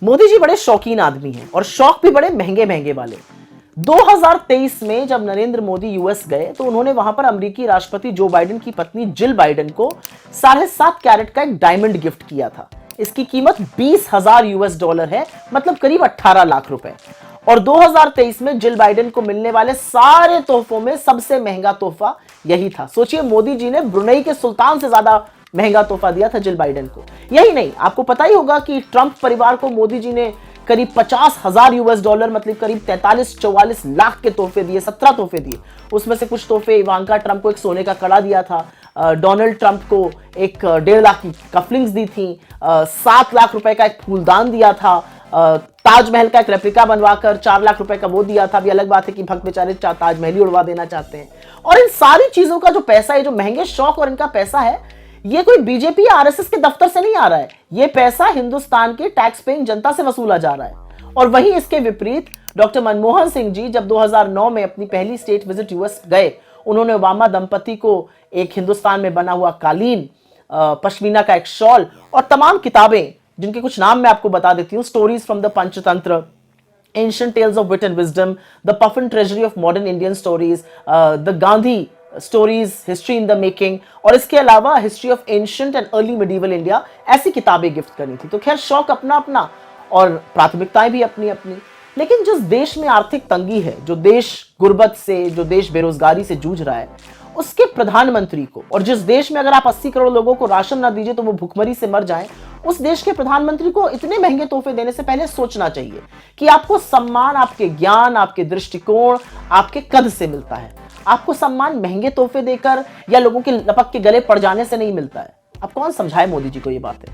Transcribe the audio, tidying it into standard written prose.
मोदी जी बड़े शौकीन आदमी हैं और शौक भी बड़े महंगे महंगे वाले। 2023 में जब नरेंद्र मोदी यूएस गए तो उन्होंने वहां पर अमेरिकी राष्ट्रपति जो बाइडेन की पत्नी जिल बाइडेन को 7.5 कैरेट का एक डायमंड गिफ्ट किया था। इसकी कीमत 20,000 यूएस डॉलर है, मतलब करीब 18 लाख रुपए। और 2023 में जिल बाइडेन को मिलने वाले सारे तोहफों में सबसे महंगा तोहफा यही था। सोचिए, मोदी जी ने ब्रुनेई के सुल्तान से ज्यादा महंगा तोहफा दिया था जिल बाइडेन को। यही नहीं, आपको पता ही होगा कि ट्रंप परिवार को मोदी जी ने करीब 50,000 यूएस डॉलर, मतलब करीब 43-44 लाख के तोहफे दिए, 17 तोहफे दिए। उसमें से कुछ तोहफे, इवांका ट्रंप को एक सोने का कड़ा दिया था, डोनाल्ड ट्रंप को एक 1.5 लाख की कफलिंग्स दी थी, 7 लाख रुपए का एक फूलदान दिया था, ताजमहल का एक रेप्लिका बनवाकर 4 लाख रुपए का वो दिया था। अभी अलग बात है कि भक्त बेचारे ताजमहल ही उड़वा देना चाहते हैं। और इन सारी चीजों का जो पैसा है, जो महंगे शौक और इनका पैसा है, ये कोई बीजेपी या आरएसएस के दफ्तर से नहीं आ रहा है। ये पैसा हिंदुस्तान के टैक्स पेइंग जनता से वसूला जा रहा है। और वहीं इसके विपरीत डॉक्टर मनमोहन सिंह जी जब 2009 में अपनी पहली स्टेट विजिट यूएस गए, उन्होंने ओबामा दंपति को एक हिंदुस्तान में बना हुआ कालीन, पश्मीना का एक शॉल और तमाम किताबें, जिनके कुछ नाम मैं आपको बता देती हूँ: stories from the Panchatantra, ancient tales of wit and wisdom, the Puffin treasury of modern Indian stories, the Gandhi stories, history in the making, और इसके अलावा history of ancient and early medieval India, ऐसी किताबें गिफ्ट करनी थी। तो खैर, शौक अपना अपना और प्राथमिकताएं भी अपनी अपनी। लेकिन जिस देश में आर्थिक तंगी है, जो देश गुर्बत से, जो देश बेरोजगारी से जूझ रहा है, उसके प्रधानमंत्री को, और जिस देश में अगर आप 80 करोड़ लोगों को राशन ना दीजिए तो वो भुखमरी से मर जाएं, उस देश के प्रधानमंत्री को इतने महंगे तोहफे देने से पहले सोचना चाहिए कि आपको सम्मान आपके ज्ञान, आपके दृष्टिकोण, आपके कद से मिलता है। आपको सम्मान महंगे तोहफे देकर या लोगों के लपक के गले पड़ जाने से नहीं मिलता है। अब कौन समझाए मोदी जी को ये बातें।